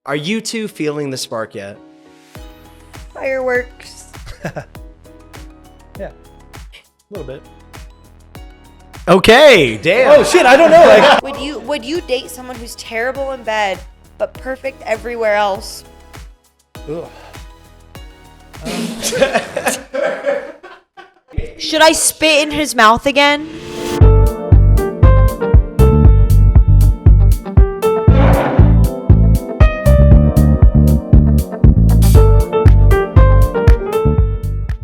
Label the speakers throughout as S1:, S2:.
S1: Are you two feeling the spark yet?
S2: Fireworks.
S3: Yeah, a little bit.
S1: Okay, damn.
S3: Oh shit, I don't know. Like,
S2: Would you date someone who's terrible in bed but perfect everywhere else?
S3: ugh.
S2: Should I spit in his mouth again?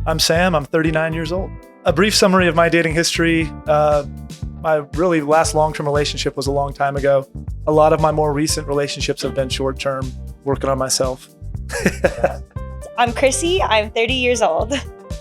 S3: I'm Sam. I'm 39 years old. A brief summary of my dating history. My really last long-term relationship was a long time ago. A lot of my more recent relationships have been short-term, working on myself.
S4: I'm Krissy. I'm 30 years old.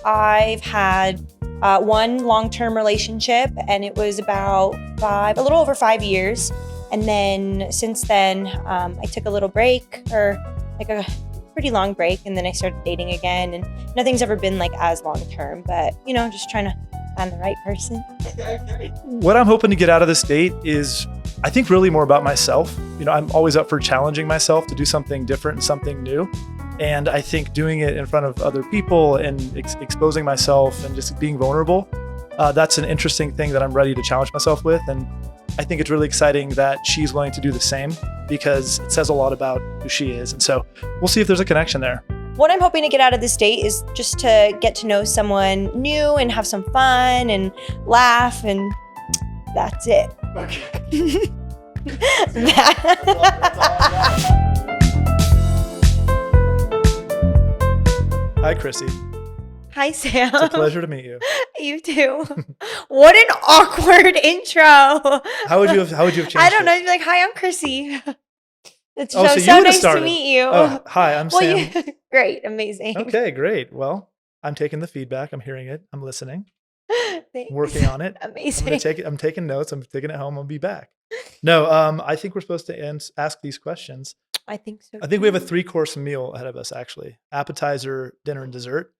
S4: I've had one long-term relationship, and it was about a little over 5 years. And then since then, I took a little break, or like a pretty long break, and then I started dating again. And nothing's ever been like as long-term, but just trying to find the right person.
S3: What I'm hoping to get out of this date is, I think, really more about myself. I'm always up for challenging myself to do something different and something new. And I think doing it in front of other people and exposing myself and just being vulnerable, that's an interesting thing that I'm ready to challenge myself with. And I think it's really exciting that she's willing to do the same, because it says a lot about who she is. And so we'll see if there's a connection there.
S4: What I'm hoping to get out of this date is just to get to know someone new and have some fun and laugh, and that's it.
S1: Okay.
S3: Hi, Krissy.
S4: Hi, Sam.
S3: It's a pleasure to meet you.
S4: You too. What an awkward intro.
S3: How would you have changed
S4: I don't know.
S3: it?
S4: You'd be like, "Hi, I'm Krissy." It's
S3: Oh, so you
S4: so
S3: would've
S4: nice to
S3: started.
S4: meet you.
S3: Oh, hi, I'm
S4: Well,
S3: Sam.
S4: Great, amazing.
S3: Okay, great. Well, I'm taking the feedback. I'm hearing it. I'm listening.
S4: Thanks.
S3: Working on it.
S4: Amazing.
S3: I'm taking notes. I'm taking it home. I'll be back. No, I think we're supposed to ask these questions.
S4: I think so.
S3: I think we have a 3-course meal ahead of us, actually. Appetizer, dinner, and dessert.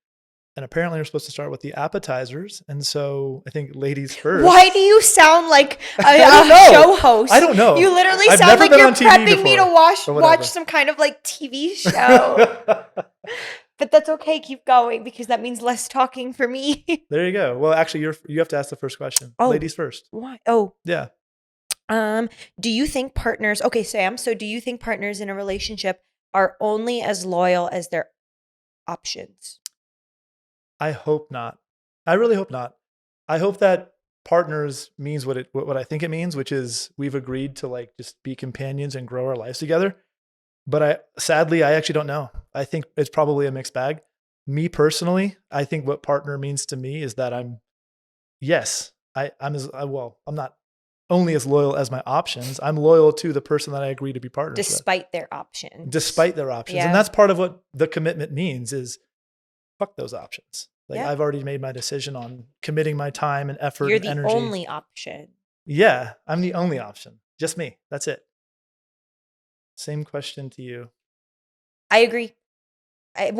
S3: And apparently we're supposed to start with the appetizers. And so I think ladies first.
S4: Why do you sound like a
S3: don't know.
S4: show host?
S3: I don't know.
S4: You literally
S3: I've
S4: sound
S3: never
S4: like
S3: been
S4: you're
S3: on TV
S4: prepping me to
S3: before,
S4: watch
S3: or whatever.
S4: some kind of like TV show. But that's okay. Keep going, because that means less talking for me.
S3: There you go. Well, actually, you have to ask the first question.
S4: Oh.
S3: Ladies first.
S4: Why? Oh,
S3: Yeah.
S4: do you think partners? Okay, Sam. So, do you think partners in a relationship are only as loyal as their options?
S3: I hope not. I really hope not. I hope that partners means what I think it means, which is we've agreed to like just be companions and grow our lives together. But sadly, I actually don't know. I think it's probably a mixed bag. Me personally, I think what partner means to me is that I'm not only as loyal as my options. I'm loyal to the person that I agree to be partners with.
S4: Despite their options.
S3: Despite their options.
S4: Yeah.
S3: And that's part of what the commitment means is fuck those options. Like,
S4: Yeah.
S3: I've already made my decision on committing my time and effort
S4: You're
S3: and
S4: the
S3: energy.
S4: only option.
S3: Yeah, I'm the only option. Just me. That's it. Same question to you.
S4: I agree. Yeah,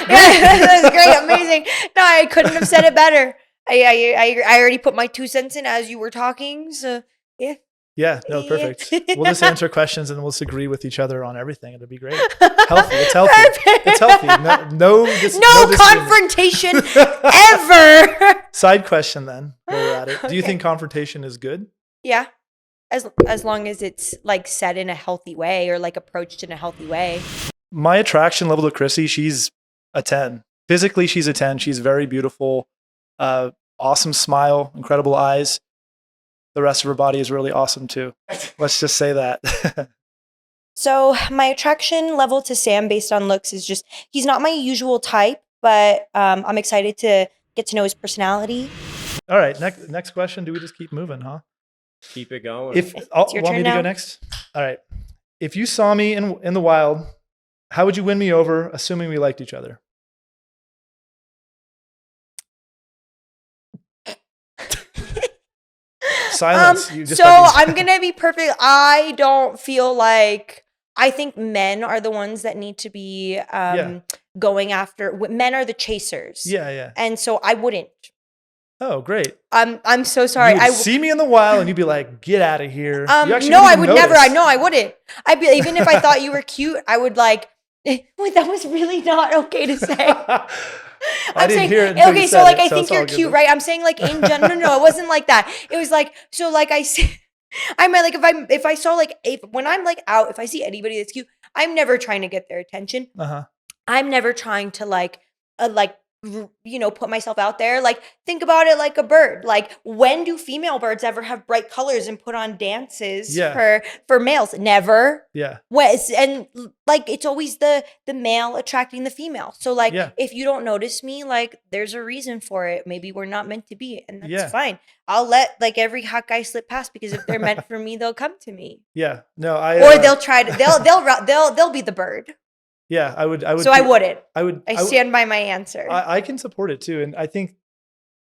S4: that's great, amazing. No, I couldn't have said it better. I already put my 2 cents in as you were talking, so yeah.
S3: Yeah, no,
S4: Yeah.
S3: perfect. We'll just answer questions and we'll just agree with each other on everything. It'll be great. Healthy. It's healthy. It's healthy. No disagreement.
S4: Confrontation ever.
S3: Side question then, while we're at it. Do you
S4: Okay.
S3: think confrontation is good?
S4: Yeah, as long as it's like said in a healthy way, or like approached in a healthy way.
S3: My attraction level to Krissy, she's a 10. Physically, she's a 10. She's very beautiful. Awesome smile, incredible eyes. The rest of her body is really awesome too. Let's just say that.
S4: So my attraction level to Sam based on looks is just, he's not my usual type, but I'm excited to get to know his personality.
S3: All right, next question. Do we just keep moving, huh?
S1: Keep it going.
S3: If
S4: It's
S3: want
S4: your
S3: me
S4: turn
S3: to
S4: now.
S3: go next? All right. If you saw me in the wild, how would you win me over, assuming we liked each other? Silence. You just
S4: So
S3: like
S4: I'm gonna be perfect. I don't feel like, I think men are the ones that need to be
S3: Yeah.
S4: going after. Men are the chasers.
S3: Yeah.
S4: And so I wouldn't.
S3: Oh, great.
S2: I'm so sorry.
S3: You would see me in the wild and you'd be like, get out of here. You actually
S2: no,
S3: wouldn't
S2: I
S3: even
S2: would never.
S3: notice.
S2: I wouldn't. I'd be even if I thought you were cute, I would like. Wait, that was really not okay to say.
S3: I didn't hear it until you
S2: okay,
S3: said
S2: so like
S3: it,
S2: I
S3: so
S2: think
S3: it's all
S2: you're
S3: good
S2: cute,
S3: then.
S2: right? I'm saying like in general. No, it wasn't like that. It was like so like I say. I meant like if I saw like when I'm like out, if I see anybody that's cute, I'm never trying to get their attention.
S3: Uh-huh.
S2: I'm never trying to put myself out there. Like, think about it like a bird. Like, when do female birds ever have bright colors and put on dances for males? Never.
S3: Yeah.
S2: And like, it's always the male attracting the female. So like, if you don't notice me, like, there's a reason for it. Maybe we're not meant to be, and that's fine. I'll let like every hot guy slip past because if they're meant for me, they'll come to me.
S3: Yeah. No,
S2: or they'll try to. They'll be the bird.
S3: Yeah, I would.
S2: So I wouldn't.
S3: I
S2: stand by my answer.
S3: I can support it too, and I think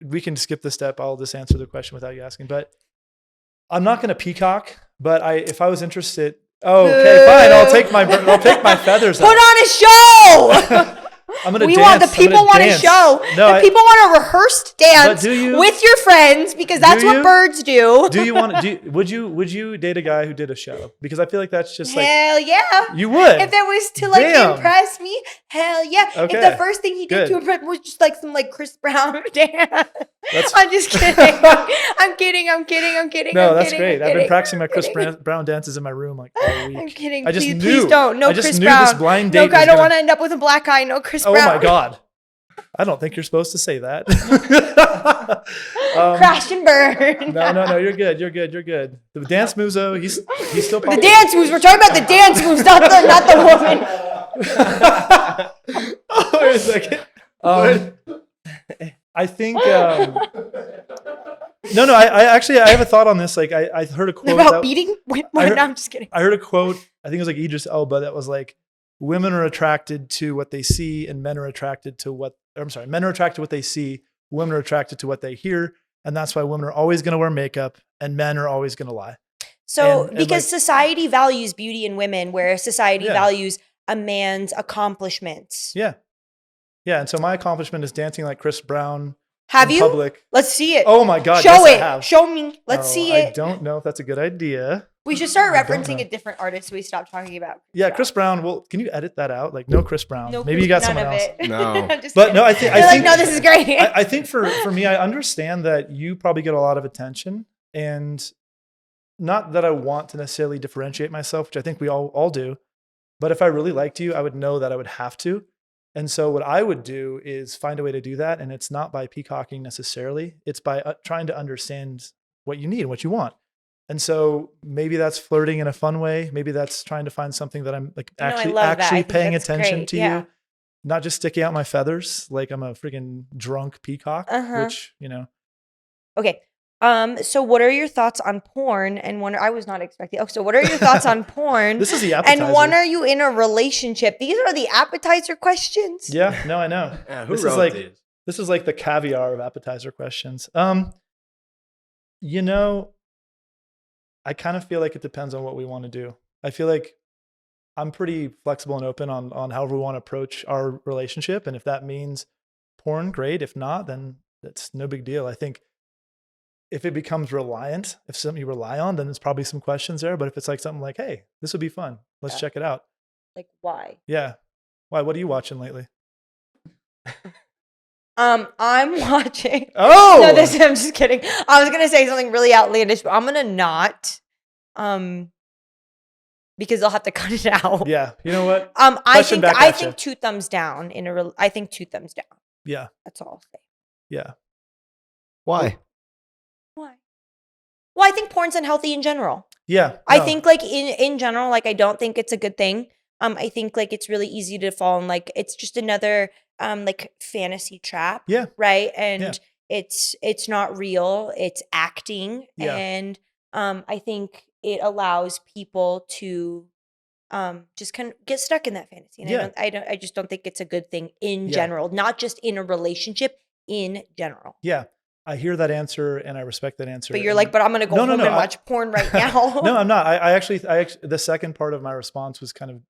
S3: we can skip the step. I'll just answer the question without you asking. But I'm not going to peacock. But if I was interested, okay, fine. I'll take my feathers.
S2: Put on a show.
S3: I'm gonna.
S2: We
S3: dance.
S2: want the people want a show.
S3: No,
S2: the people want a rehearsed dance
S3: you,
S2: with your friends because that's what birds do.
S3: Do you want? Would you date a guy who did a show? Because I feel like that's just like
S2: hell yeah.
S3: You would
S2: if it was to like impress me. Hell yeah.
S3: Okay.
S2: If the first thing he did to impress was just like some like Chris Brown dance. I'm just kidding. I'm kidding.
S3: No, that's great. I've been practicing my Chris Brown dances in my room like all week.
S2: I'm kidding.
S3: I just
S2: Please don't. No Chris Brown.
S3: This blind date
S2: I don't want to end up with a black eye. No Chris Brown.
S3: Oh my God. I don't think you're supposed to say that.
S2: Crash and burn.
S3: No. You're good. The dance moves though, he's still popular.
S2: The dance moves. We're talking about the dance moves, not the woman.
S3: Oh, wait a second. I think. No. I have a thought on this. Like I heard a quote
S2: about beating. No, I'm just kidding.
S3: I heard a quote. I think it was like Idris Elba that was like, "Women are attracted to what they see, and men are attracted to what." Men are attracted to what they see. Women are attracted to what they hear, and that's why women are always going to wear makeup, and men are always going to lie.
S2: So, because society values beauty in women, whereas society values a man's accomplishments.
S3: Yeah. And so my accomplishment is dancing like Chris Brown.
S2: Have you?
S3: Public.
S2: Let's see it.
S3: Oh my God!
S2: Show
S3: yes,
S2: it.
S3: I have.
S2: Show me. Let's see it.
S3: I don't know if that's a good idea.
S2: We should start referencing a different artist so we stop talking about.
S3: Chris Brown. Well, can you edit that out? Like, no Chris Brown. Maybe you got someone else.
S1: No.
S3: But no, I think.
S2: No, this is great.
S3: I think for me, I understand that you probably get a lot of attention, and not that I want to necessarily differentiate myself, which I think we all do. But if I really liked you, I would know that I would have to. And so what I would do is find a way to do that. And it's not by peacocking necessarily. It's by trying to understand what you need and what you want. And so maybe that's flirting in a fun way. Maybe that's trying to find something that I'm like actually paying attention to you, not just sticking out my feathers like I'm a freaking drunk peacock, which,
S2: Okay. So what are your thoughts on porn? And I was not expecting. Oh, so what are your thoughts on porn?
S3: This is the appetizer.
S2: And when are you in a relationship? These are the appetizer questions.
S3: Yeah, no, I know.
S1: Who wrote these?
S3: This is like the caviar of appetizer questions. I kind of feel like it depends on what we want to do. I feel like I'm pretty flexible and open on however we want to approach our relationship. And if that means porn, great. If not, then that's no big deal. I think if it becomes reliant, if something you rely on, then there's probably some questions there. But if it's like something like, hey, this would be fun, let's check it out.
S2: Like why?
S3: Yeah. Why? What are you watching lately?
S2: I'm watching.
S3: Oh
S2: no, I'm just kidding. I was gonna say something really outlandish, but I'm gonna not. Because I'll have to cut it out.
S3: Yeah. You know what?
S2: I think 2 thumbs down I think 2 thumbs down.
S3: Yeah.
S2: That's all I'll say.
S3: Yeah.
S1: Why?
S2: Why? Well, I think porn's unhealthy in general.
S3: Yeah. No.
S2: I think like in general, like I don't think it's a good thing. I think like it's really easy to fall in like it's just another like fantasy trap.
S3: Yeah.
S2: Right. And it's not real. It's acting.
S3: Yeah.
S2: And I think it allows people to just kind of get stuck in that fantasy. And I just don't think it's a good thing in general, not just in a relationship, in general.
S3: Yeah. I hear that answer and I respect that answer.
S2: But you're like, but I'm going to go home and watch porn right now.
S3: No, I'm not. I actually, the second part of my response was kind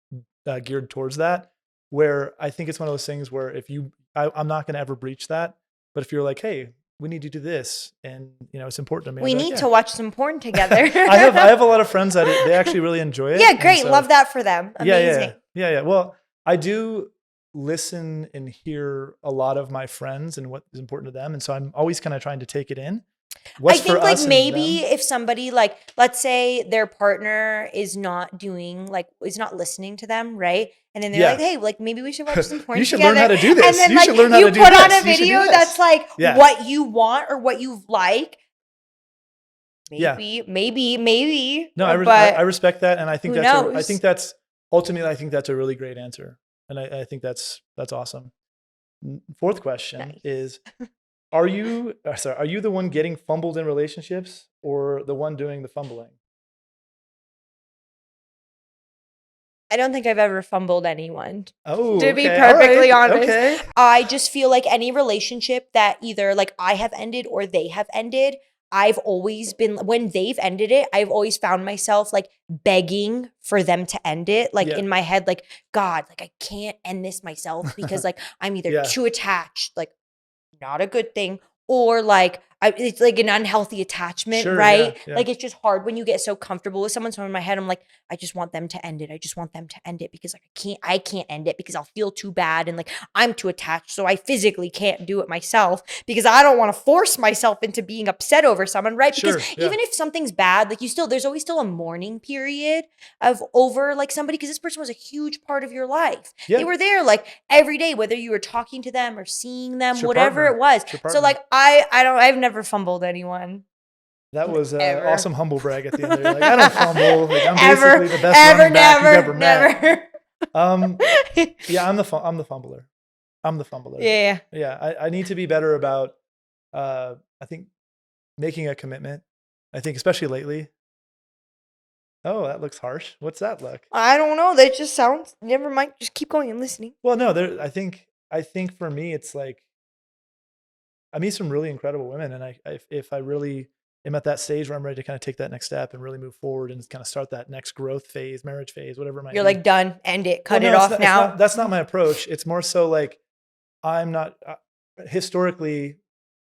S3: of geared towards that, where I think it's one of those things where if I'm not going to ever breach that. But if you're like, hey, we need to do this. And, it's important to me.
S2: We need to watch some porn together.
S3: I have a lot of friends that they actually really enjoy it.
S2: Yeah, great. Love that for them. Amazing.
S3: Yeah. Well, I do listen and hear a lot of my friends and what is important to them. And so I'm always kind of trying to take it in.
S2: I think like maybe if somebody like, let's say their partner is not doing like, is not listening to them, right? And then they're like, hey, like maybe we should watch some porn
S3: You should
S2: together.
S3: learn how to do this.
S2: And then
S3: You
S2: like
S3: should learn how to do
S2: you put
S3: this.
S2: on a video that's like what you want or what you like. Maybe.
S3: No, I respect that. And I think that's ultimately, I think that's a really great answer. And I think that's awesome. Fourth question is, are you the one getting fumbled in relationships or the one doing the fumbling?
S2: I don't think I've ever fumbled anyone.
S3: Oh,
S2: to be perfectly honest.
S3: Okay.
S2: I just feel like any relationship that either like I have ended or they have ended, I've always been, when they've ended it, I've always found myself like begging for them to end it. Like in my head, like, God, like I can't end this myself because like I'm either too attached, like not a good thing, or like it's like an unhealthy attachment, right? Yeah. Like it's just hard when you get so comfortable with someone. So in my head, I'm like, I just want them to end it. I just want them to end it because like I can't end it because I'll feel too bad and like I'm too attached. So I physically can't do it myself because I don't want to force myself into being upset over someone, right? Because even if something's bad, like there's always still a mourning period over like somebody because this person was a huge part of your life. Yeah. They were there like every day, whether you were talking to them or seeing them, whatever it was. So like I've never fumbled anyone.
S3: That was an awesome humble brag at the end there. Like, I don't fumble. Like, I'm basically the best running back you've ever met. Yeah, I'm the fumbler. I'm the fumbler.
S2: Yeah.
S3: Yeah, I need to be better about, I think, making a commitment. I think, especially lately. Oh, that looks harsh. What's that look?
S2: I don't know. That just sounds, never mind. Just keep going and listening.
S3: Well, no, I think for me, it's like, I meet some really incredible women. And if I really am at that stage where I'm ready to kind of take that next step and really move forward and kind of start that next growth phase, marriage phase, whatever it might be.
S2: You're like, done, end it, cut it off now.
S3: That's not my approach. It's more so like, I'm not, historically,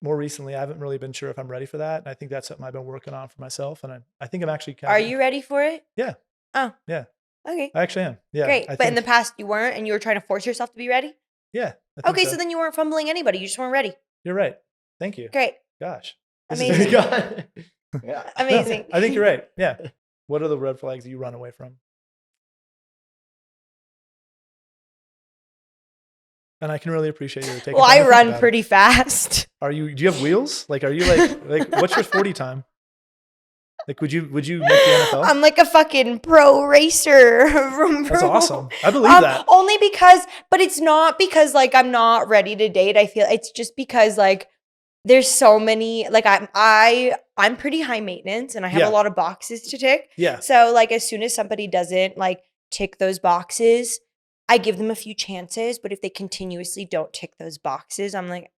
S3: more recently, I haven't really been sure if I'm ready for that. And I think that's something I've been working on for myself. And I think I'm actually
S2: Are you ready for it?
S3: Yeah.
S2: Oh.
S3: Yeah.
S2: Okay.
S3: I actually am. Yeah.
S2: Great. But in the past you weren't and you were trying to force yourself to be ready?
S3: Yeah.
S2: Okay, so then you weren't fumbling anybody. You just weren't ready.
S3: You're right. Thank you.
S2: Great.
S3: Gosh.
S2: Amazing.
S1: Yeah.
S2: Amazing.
S3: I think you're right. Yeah. What are the red flags you run away from? And I can really appreciate you taking.
S2: Well, I run pretty fast.
S3: Do you have wheels? Like, are you like what's your 40 time? Like, would you make the NFL?
S2: I'm like a fucking pro racer.
S3: That's awesome. I believe that.
S2: Only because, but it's not because like I'm not ready to date. I feel it's just because like there's so many, like I'm pretty high maintenance and I have a lot of boxes to tick.
S3: Yeah.
S2: So like as soon as somebody doesn't like tick those boxes, I give them a few chances. But if they continuously don't tick those boxes, I'm like,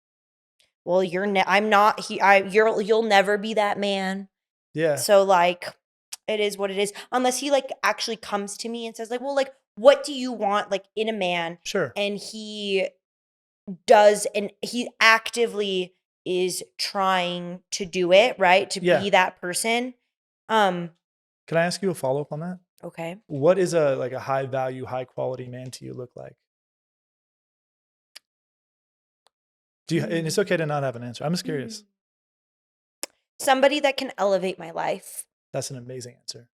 S2: well, I'm not. You'll never be that man.
S3: Yeah.
S2: So like, it is what it is. Unless he like actually comes to me and says like, well, like, what do you want like in a man?
S3: Sure.
S2: And he does, and he actively is trying to do it, right? To be that person.
S3: Can I ask you a follow-up on that?
S2: Okay.
S3: What is a high value, high quality man to you look like? And it's okay to not have an answer. I'm just curious.
S2: Somebody that can elevate my life.
S3: That's an amazing answer.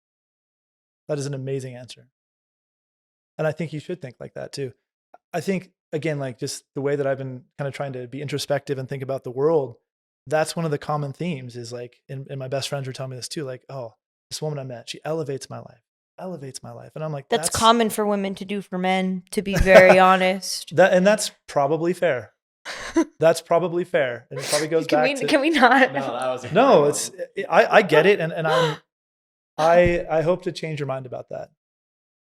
S3: That is an amazing answer. And I think you should think like that too. I think, again, like just the way that I've been kind of trying to be introspective and think about the world, that's one of the common themes is like, and my best friends were telling me this too, like, oh, this woman I met, she elevates my life. And I'm like,
S2: that's common for women to do for men, to be very honest.
S3: And that's probably fair. That's probably fair. And it probably goes back to...
S2: Can we not?
S1: No, that was
S3: No, I get it. And I hope to change your mind about that.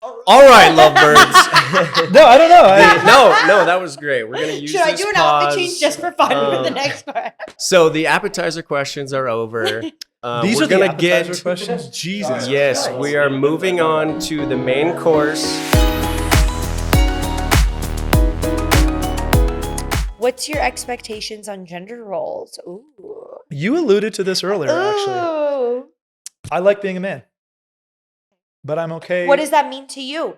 S1: All right, lovebirds.
S3: No, I don't know.
S1: No, that was great. We're going to use
S2: Should I do an outfit change just for fun for the next part?
S1: So the appetizer questions are over.
S3: These
S1: we're
S3: are the
S1: gonna
S3: appetizer questions? Jesus.
S1: Yes, we are moving on to the main course.
S2: What's your expectations on gender roles? Ooh.
S3: You alluded to this earlier, actually.
S2: Ooh.
S3: I like being a man, but I'm okay.
S2: What does that mean to you?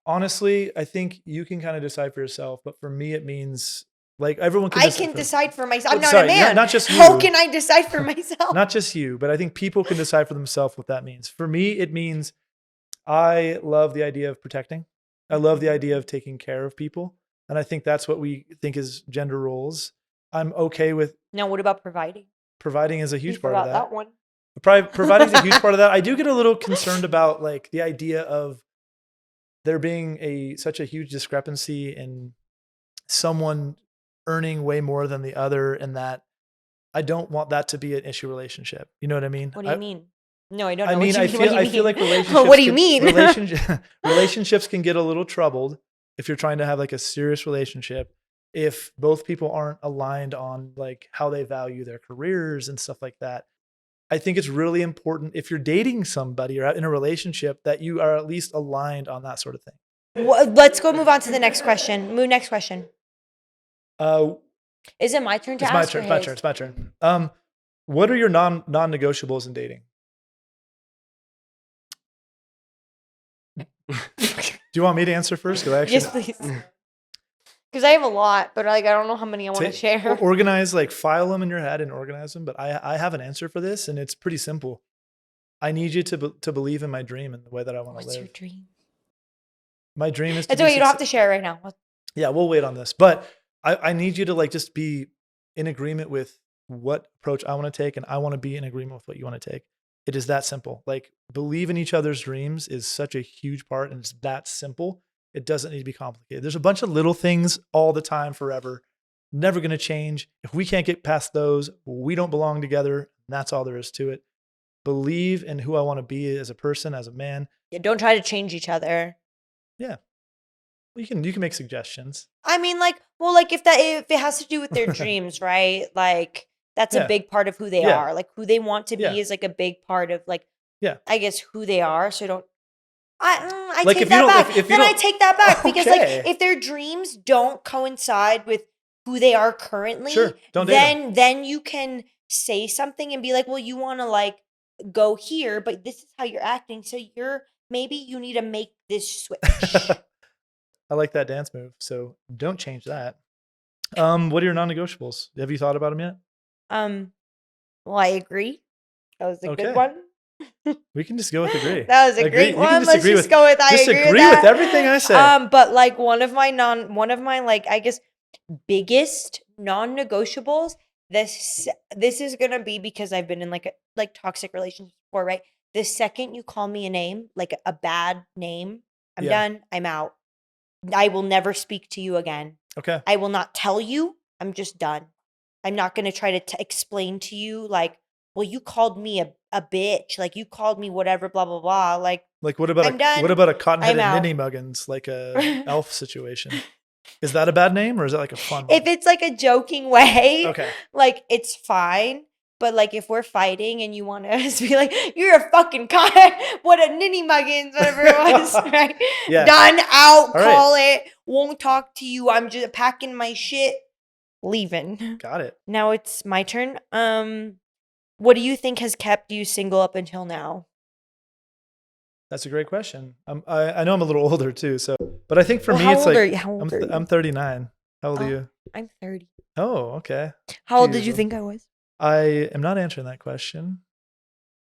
S3: Honestly, I think you can kind of decide for yourself, but for me, it means like everyone can.
S2: I can decide for myself. I'm not
S3: Sorry,
S2: a man.
S3: not just you.
S2: How can I decide for myself?
S3: Not just you, but I think people can decide for themselves what that means. For me, it means I love the idea of protecting. I love the idea of taking care of people. And I think that's what we think is gender roles. I'm okay with.
S2: Now, what about providing?
S3: Providing is a huge part of that.
S2: one.
S3: Providing is a huge part of that. I do get a little concerned about like the idea of there being such a huge discrepancy in someone earning way more than the other, and that I don't want that to be an issue relationship. You know what I mean?
S2: What do you mean? No, I don't know.
S3: I mean, I feel like relationships.
S2: What do you mean?
S3: Relationships can get a little troubled if you're trying to have like a serious relationship, if both people aren't aligned on like how they value their careers and stuff like that. I think it's really important if you're dating somebody or in a relationship that you are at least aligned on that sort of thing.
S2: Well, let's go move on to the next question. Next question. Is it my turn to ask?
S3: It's my turn. What are your non-negotiables in dating? Do you want me to answer first?
S2: Yes, please. Because I have a lot, but like I don't know how many I want to share.
S3: Organize, like file them in your head and organize them. But I have an answer for this, and it's pretty simple. I need you to believe in my dream and the way that I want to live. What's your
S2: dream?
S3: My dream is.
S2: That's why you don't have to share it right now.
S3: Yeah, we'll wait on this. But I need you to like just be in agreement with what approach I want to take, and I want to be in agreement with what you want to take. It is that simple. Like believe in each other's dreams is such a huge part, and it's that simple. It doesn't need to be complicated. There's a bunch of little things all the time, forever, never going to change. If we can't get past those, we don't belong together. And that's all there is to it. Believe in who I want to be as a person, as a man.
S2: Yeah, don't try to change each other.
S3: Yeah. Well, you can make suggestions.
S2: I mean, like, well, like if it has to do with their dreams, right? Like that's a big part of who they are. Like who they want to be is like a big part of like, I guess who they are. So I like take that back. Then I take that back because like if their dreams don't coincide with who they are currently, then you can say something and be like, well, you want to like go here, but this is how you're acting. So maybe you need to make this switch.
S3: I like that dance move. So don't change that. What are your non-negotiables? Have you thought about them yet?
S2: Well, I agree. That was a good one.
S3: We can just go with agree.
S2: That was a great one. Let's just go with I
S3: agree with everything I said.
S2: But like one of my like I guess biggest non-negotiables. This is gonna be because I've been in like toxic relationships before, right? The second you call me a name, like a bad name, I'm done. I'm out. I will never speak to you again.
S3: Okay.
S2: I will not tell you. I'm just done. I'm not gonna try to explain to you like, well, you called me a bitch, like you called me whatever, blah blah blah. Like
S3: what about a cotton-headed ninny muggins, like a elf situation? Is that a bad name or is that like a fun one?
S2: If it's like a joking way,
S3: okay,
S2: like it's fine. But like if we're fighting and you want to be like, you're a fucking cunt, what a ninny muggins, whatever it was, right?
S3: Yeah.
S2: Done, out,
S3: all
S2: call
S3: right.
S2: it, won't talk to you. I'm just packing my shit, leaving.
S3: Got it.
S2: Now it's my turn. What do you think has kept you single up until now?
S3: That's a great question. I know I'm a little older too, but I think for me it's like
S2: how old are you?
S3: I'm 39. How old are you?
S2: I'm 30.
S3: Oh, okay.
S2: How old did you think I was?
S3: I am not answering that question.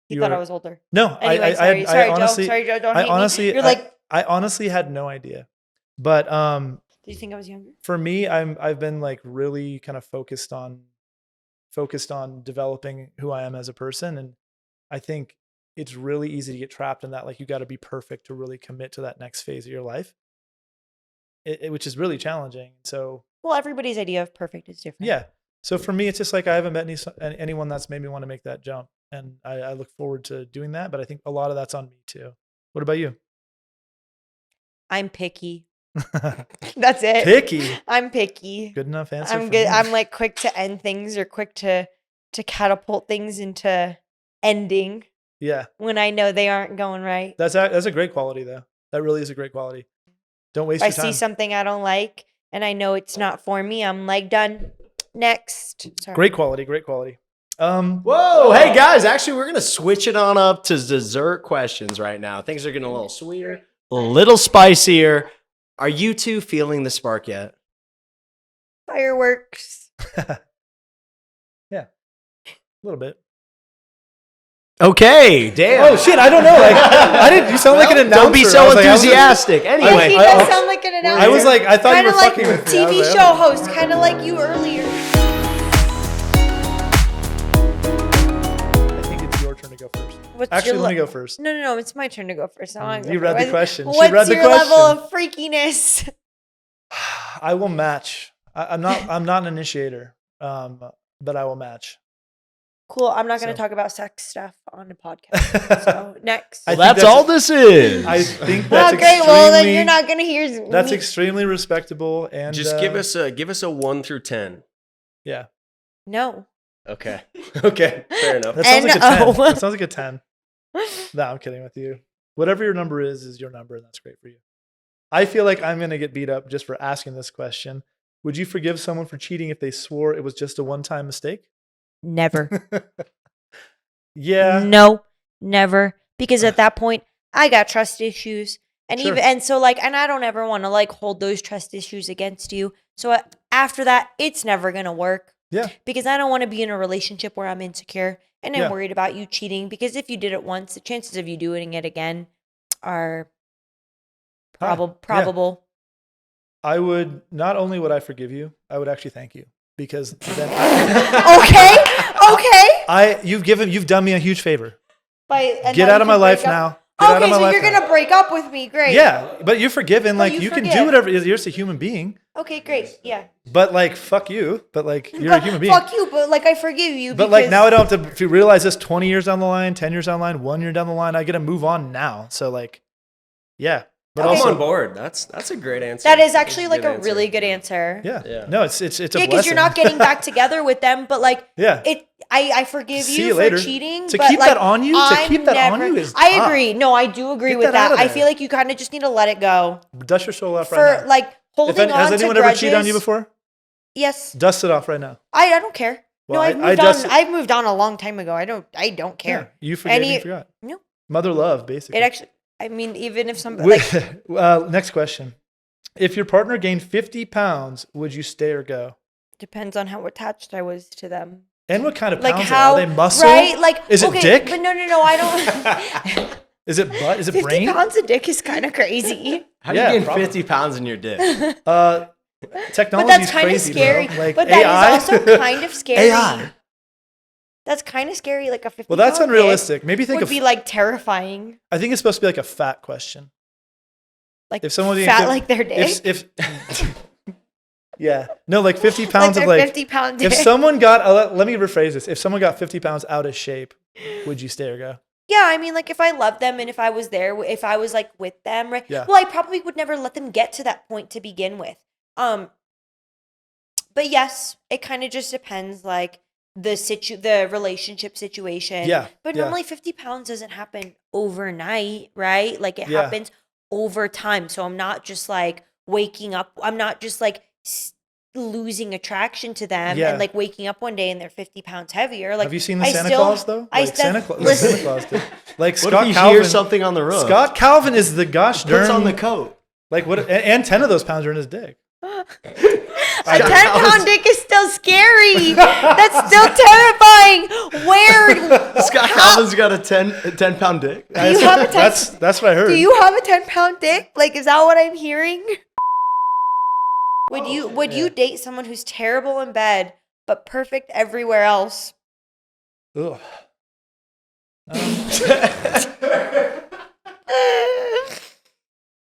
S2: You thought I was older.
S3: No,
S2: anyway, sorry, Joe. Don't hate me. You're like
S3: I honestly had no idea. But
S2: did you think I was younger?
S3: For me, I've been like really kind of focused on developing who I am as a person, and I think it's really easy to get trapped in that, like you got to be perfect to really commit to that next phase of your life, which is really challenging. So,
S2: well, everybody's idea of perfect is different.
S3: Yeah. So for me, it's just like I haven't met anyone that's made me want to make that jump, and I look forward to doing that. But I think a lot of that's on me too. What about you?
S2: I'm picky. That's it.
S3: Picky.
S2: I'm picky.
S3: Good enough answer.
S2: I'm good. I'm like quick to end things or quick to catapult things into ending.
S3: Yeah.
S2: When I know they aren't going right.
S3: That's a great quality though. That really is a great quality. Don't waste your time.
S2: If I see something I don't like and I know it's not for me, I'm like, done. Next. Sorry.
S3: Great quality.
S5: Whoa, hey guys, actually we're going to switch it on up to dessert questions right now. Things are getting a little sweeter, a little spicier. Are you two feeling the spark yet?
S2: Fireworks.
S3: Yeah. A little bit.
S5: Okay, damn.
S3: Oh shit, I don't know. Like I didn't. You sound like an announcer.
S5: Don't be so enthusiastic.
S2: Yeah,
S5: Anyway,
S2: he does sound like an announcer.
S3: I was like, I thought you
S2: Kinda
S3: were
S2: like
S3: fucking with me. I
S2: TV
S3: was like,
S2: show host, kind of like you earlier.
S3: I think it's your turn to go first.
S2: What's
S3: Actually,
S2: your
S3: let me go first.
S2: No, it's my turn to go first.
S3: You read the question. She
S2: What's
S3: read the
S2: your level
S3: question.
S2: of freakiness?
S3: I will match. I'm not an initiator, but I will match.
S2: Cool. I'm not going to
S3: So.
S2: talk about sex stuff on the podcast. So next.
S3: I
S5: well,
S3: think
S5: that's all this is.
S3: I think
S2: Oh,
S3: that's
S2: great. Well, then
S3: extremely-
S2: you're not going to hear.
S3: That's
S2: me.
S3: extremely respectable and
S1: Just give us a 1 through 10.
S3: yeah.
S2: No.
S1: Okay. Okay. Fair enough.
S3: That sounds like a 10.
S2: N-O.
S3: That sounds like a 10. No, I'm kidding with you. Whatever your number is your number, and that's great for you. I feel like I'm going to get beat up just for asking this question. Would you forgive someone for cheating if they swore it was just a one-time mistake?
S2: Never.
S3: Yeah.
S2: No, never. Because at that point, I got trust issues. And
S3: Sure.
S2: and so like, and I don't ever want to like hold those trust issues against you. So after that, it's never going to work.
S3: Yeah.
S2: Because I don't want to be in a relationship where I'm insecure and I'm
S3: Yeah.
S2: worried about you cheating. Because if you did it once, the chances of you doing it again are probable.
S3: I would not only would I forgive you, I would actually thank you because then
S2: Okay.
S3: you've done me a huge favor.
S2: And
S3: Get
S2: now
S3: out
S2: you
S3: of my
S2: can
S3: life
S2: break up.
S3: now. Get out
S2: Okay,
S3: of my
S2: so
S3: life
S2: you're
S3: now.
S2: going to break up with me. Great.
S3: Yeah, but you're forgiven. Like
S2: you
S3: you can
S2: forgive.
S3: do whatever. You're just a human being.
S2: Okay, great. Yeah.
S3: But like, fuck you. But like, you're a human being.
S2: Fuck you, but like I forgive you.
S3: But like now I don't have to if you realize this 20 years down the line, 10 years down the line, 1 year down the line, I get to move on now. So like, yeah. But
S2: Okay.
S1: I'm
S3: also,
S1: on board. That's a great answer.
S2: that is
S1: That's
S2: actually
S1: a
S2: like
S1: good
S2: a
S1: answer.
S2: really good answer.
S3: yeah.
S1: Yeah.
S3: No, it's a
S2: Yeah,
S3: blessing.
S2: because you're not getting back together with them, but like
S3: Yeah.
S2: I forgive
S3: See
S2: you
S3: you
S2: for
S3: later.
S2: cheating.
S3: To
S2: but
S3: keep
S2: like,
S3: that on you? To
S2: I'm
S3: keep that on
S2: never-
S3: you is
S2: I
S3: tough.
S2: agree. No, I do agree
S3: Get
S2: with
S3: that
S2: that.
S3: out of
S2: I
S3: there.
S2: feel like you kind of just need to let it go.
S3: Dust your soul off
S2: For
S3: right now.
S2: like holding on
S3: Has
S2: to
S3: anyone
S2: grudges.
S3: ever cheated on you before?
S2: Yes.
S3: Dust it off right now.
S2: I don't care.
S3: Well,
S2: No, I've
S3: I
S2: moved on.
S3: dust it-
S2: I've moved on a long time ago. I don't care.
S3: Yeah, you forgave
S2: Any-
S3: me, forgot.
S2: No.
S3: Mother love, basically.
S2: It actually. I mean, even if somebody like
S3: Next question. If your partner gained 50 pounds, would you stay or go?
S2: depends on how attached I was to them.
S3: And what kind of
S2: Like
S3: pounds
S2: how
S3: are they? Muscle?
S2: right? Like
S3: Is it
S2: okay,
S3: dick?
S2: But no, I don't.
S3: Is it butt? Is it
S2: 50
S3: brain?
S2: pounds of dick is kind of crazy.
S5: How do
S3: Yeah,
S5: you gain
S3: probably.
S5: 50 pounds in your dick?
S3: Technology
S2: But that's
S3: is
S2: kind of
S3: crazy,
S2: scary.
S3: bro. Like
S2: but
S3: AI.
S2: that is also kind of scary.
S5: AI.
S2: That's kind of scary. Like a 50.
S3: Well, that's
S2: pound
S3: unrealistic. Maybe
S2: dick
S3: think
S2: would
S3: of.
S2: be like terrifying.
S3: I think it's supposed to be like a fat question.
S2: Like
S3: If someone didn't
S2: fat
S3: give-
S2: like their dick.
S3: If yeah, no, like 50
S2: like
S3: pounds
S2: their
S3: of like.
S2: 50-pound dick.
S3: If someone got, let me rephrase this. If someone got 50 pounds out of shape, would you stay or go?
S2: Yeah, I mean, like if I loved them and if I was there, if I was like with them, right?
S3: Yeah.
S2: Well, I probably would never let them get to that point to begin with. But yes, it kind of just depends, like the relationship situation.
S3: Yeah,
S2: But
S3: yeah.
S2: normally 50 pounds doesn't happen overnight, right? Like it
S3: Yeah.
S2: happens over time. So I'm not just like waking up. I'm not just like losing attraction to them
S3: Yeah.
S2: and like waking up one day and they're 50 pounds heavier. Like
S3: Have you seen the
S2: I
S3: Santa
S2: still-
S3: Claus though?
S2: I
S3: Like
S2: still-
S3: Santa Claus.
S2: listen.
S3: Santa Claus did. Like
S5: What
S3: Scott
S5: if you
S3: Calvin.
S5: hear something on the roof?
S3: Scott Calvin is the gosh
S5: puts
S3: darn.
S5: on the coat.
S3: Like what? And 10 of those pounds are in his dick.
S2: A 10-pound dick is still scary. That's still terrifying. Where?
S5: Scott Calvin's got a 10-pound dick.
S2: Do you have a 10?
S3: That's what I heard.
S2: Do you have a 10-pound dick? Like, is that what I'm hearing? Would you date someone who's terrible in bed but perfect everywhere else?
S3: Ugh.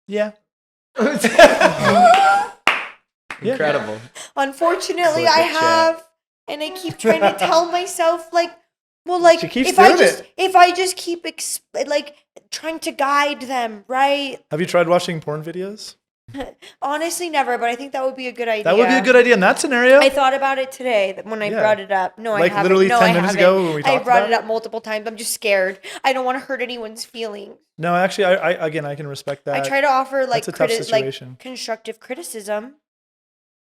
S3: Yeah.
S5: Incredible.
S2: Unfortunately,
S5: Click
S2: I
S5: it, chat.
S2: have, and I keep trying to tell myself, like, well, like,
S3: She keeps
S2: if I
S3: doing
S2: just
S3: it.
S2: if I just keep like trying to guide them, right?
S3: Have you tried watching porn videos?
S2: Honestly, never. But I think that would be a good idea.
S3: That would be a good idea in that scenario.
S2: I thought about it today when I
S3: Yeah.
S2: brought it up. No,
S3: Like
S2: I haven't.
S3: literally
S2: no,
S3: 10
S2: I
S3: minutes
S2: haven't.
S3: ago when we
S2: I
S3: talked
S2: brought
S3: about
S2: it up multiple times. I'm just scared. I don't want to hurt anyone's feelings.
S3: No, actually, I can respect that.
S2: I try to offer like
S3: that's a tough situation.
S2: constructive criticism.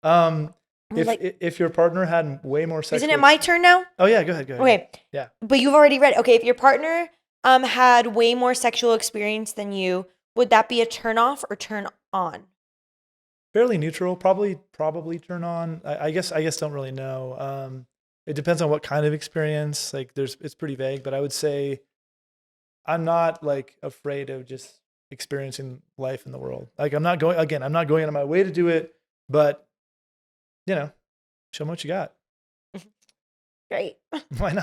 S3: If your partner had way more sexual...
S2: Isn't it my turn now?
S3: Oh, yeah, go ahead.
S2: Okay.
S3: Yeah.
S2: But you've already read. Okay, if your partner had way more sexual experience than you, would that be a turn off or turn on?
S3: Fairly neutral. Probably turn on. I guess don't really know. It depends on what kind of experience. Like it's pretty vague, but I would say I'm not like afraid of just experiencing life in the world. Like I'm not going out of my way to do it, but show me what you got.
S2: Great.
S3: Why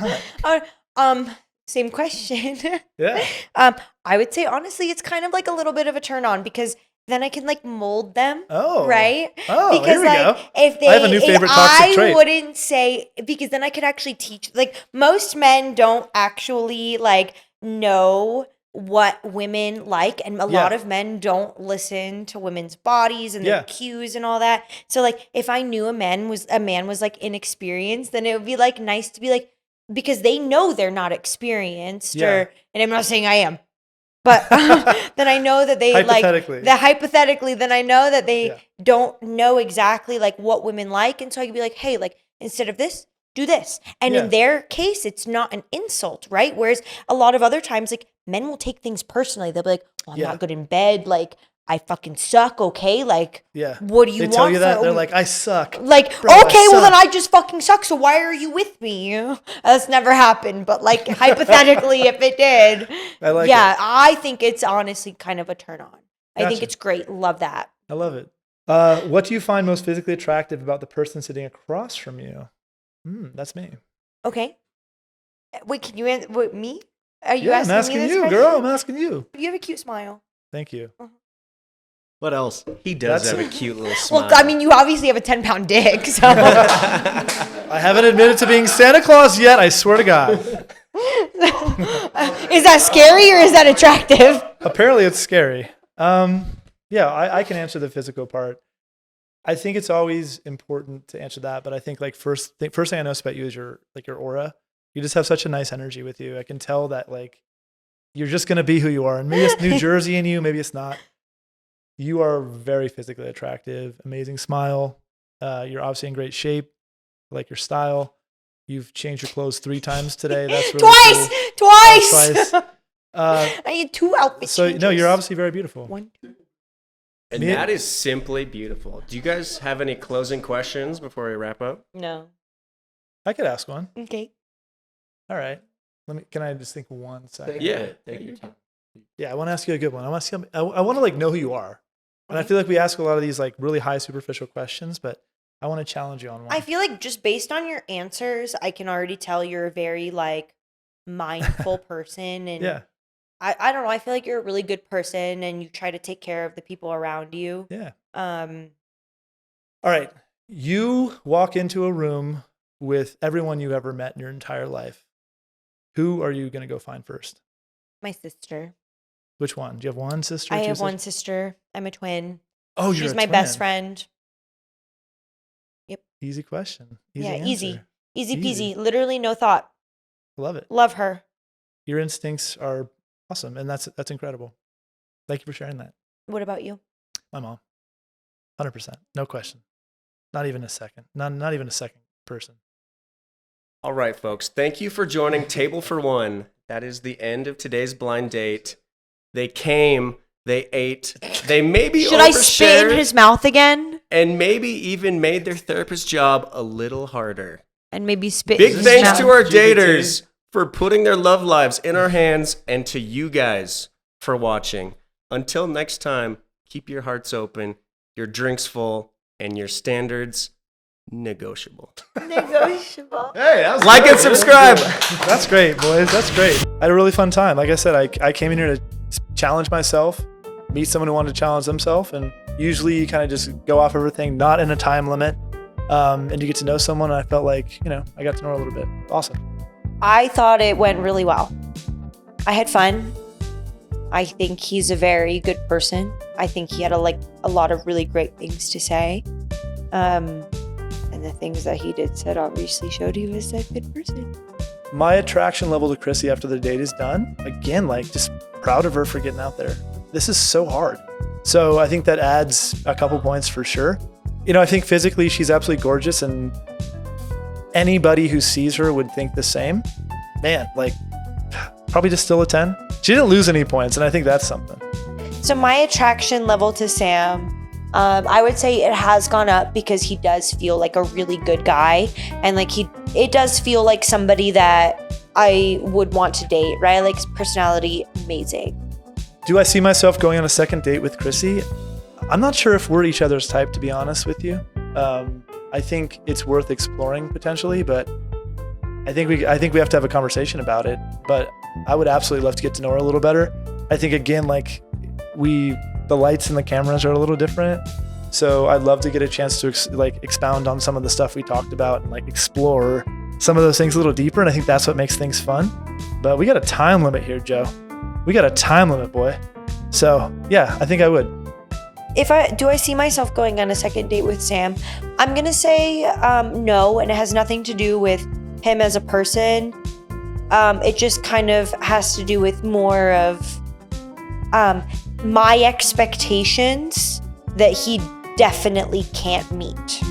S3: not?
S2: Same question.
S3: Yeah.
S2: I would say honestly, it's kind of like a little bit of a turn on because then I can like mold them.
S3: Oh.
S2: Right?
S3: Oh,
S2: because
S3: here we go.
S2: if they
S3: I have a new favorite toxic trait.
S2: I wouldn't say because then I could actually teach like most men don't actually like know what women like, and a lot of men don't listen to women's bodies and their cues and all that. So like if I knew a man was like inexperienced, then it would be like nice to be like, because they know they're not experienced and I'm not saying I am, but then I know that they hypothetically, then I know that they don't know exactly like what women like. And so I could be like, hey, like instead of this, do this. And in their case, it's not an insult, right? Whereas a lot of other times, like men will take things personally. They'll be like, well, I'm not good in bed. Like I fucking suck. Okay. Like, what do you want? They tell
S3: you that they're like, I suck.
S2: Like, bro, okay, well then I just fucking suck. So why are you with me? That's never happened. But like hypothetically, if it did, I think it's honestly kind of a turn on. I think it's great. Love that.
S3: I love it. What do you find most physically attractive about the person sitting across from you? That's me.
S2: Okay. Wait, can you answer me? Are you
S3: asking
S2: me
S3: this
S2: question?
S3: you, girl. I'm asking you.
S2: You have a cute smile.
S3: Thank you.
S5: What else?
S1: He does have a cute little smile.
S2: Well, I mean, you obviously have a 10-pound dick, so.
S3: I haven't admitted to being Santa Claus yet, I swear to God.
S2: Is that scary or is that attractive?
S3: Apparently it's scary. I can answer the physical part. I think it's always important to answer that, but I think like first thing I notice about you is your aura. You just have such a nice energy with you. I can tell that like you're just gonna be who you are, and maybe it's New Jersey in you, maybe it's not. You are very physically attractive, amazing smile. You're obviously in great shape. I like your style. You've changed your clothes 3 times today. That's really
S2: Twice. I need 2 outfits.
S3: So no, you're obviously very beautiful.
S2: 1, 2.
S1: And that is simply beautiful. Do you guys have any closing questions before we wrap up?
S2: No.
S3: I could ask one.
S2: Okay.
S3: All right. Can I just think 1 second?
S1: Take your time.
S3: Yeah, I want to ask you a good one. I want to like know who you are. And I feel like we ask a lot of these like really high superficial questions, but I want to challenge you on one.
S2: I feel like just based on your answers, I can already tell you're a very like mindful person, and I don't know. I feel like you're a really good person, and you try to take care of the people around you.
S3: Yeah. All right. You walk into a room with everyone you ever met in your entire life. Who are you going to go find first?
S2: My sister.
S3: Which one? Do you have one sister?
S2: I have one sister. I'm a twin.
S3: Oh,
S2: she's my best friend. Yep.
S3: Easy question.
S2: Easy peasy. Literally no thought.
S3: Love it.
S2: Love her.
S3: Your instincts are awesome, and that's incredible. Thank you for sharing that.
S2: What about you?
S3: My mom. 100%. No question. Not even a second. Not even a second person.
S1: All right, folks. Thank you for joining Table for One. That is the end of today's blind date. They came, they ate, they maybe
S2: Should I spit in his mouth again?
S1: And maybe even made their therapist's job a little harder.
S2: And maybe spit
S1: Big
S2: in his
S1: thanks
S2: mouth.
S1: to our daters for putting their love lives in our hands, and to you guys for watching. Until next time, keep your hearts open, your drinks full, and your standards negotiable.
S2: Negotiable.
S5: Hey, that was
S1: like
S5: good.
S1: and subscribe.
S3: That's great, boys. That's great. I had a really fun time. Like I said, I came in here to challenge myself, meet someone who wanted to challenge themselves, and usually you kind of just go off everything, not in a time limit, and you get to know someone. And I felt like, I got to know her a little bit. Awesome.
S2: I thought it went really well. I had fun. I think he's a very good person. I think he had a lot of really great things to say. And the things that he said obviously showed he was a good person.
S3: My attraction level to Krissy after the date is done. Again, just proud of her for getting out there. This is so hard. So I think that adds a couple points for sure. I think physically she's absolutely gorgeous, and anybody who sees her would think the same. Man, like, probably just still a 10. She didn't lose any points, and I think that's something.
S4: So my attraction level to Sam, I would say it has gone up because he does feel like a really good guy, and like it does feel like somebody that I would want to date, right? Like his personality, amazing.
S3: Do I see myself going on a second date with Krissy? I'm not sure if we're each other's type, to be honest with you. I think it's worth exploring potentially, but I think we have to have a conversation about it. But I would absolutely love to get to know her a little better. I think again, like the lights and the cameras are a little different. So I'd love to get a chance to expound on some of the stuff we talked about and like explore some of those things a little deeper. And I think that's what makes things fun. But we got a time limit here, Joe. We got a time limit, boy. So yeah, I think I would.
S4: Do I see myself going on a second date with Sam? I'm gonna say no, and it has nothing to do with him as a person. It just kind of has to do with more of my expectations that he definitely can't meet.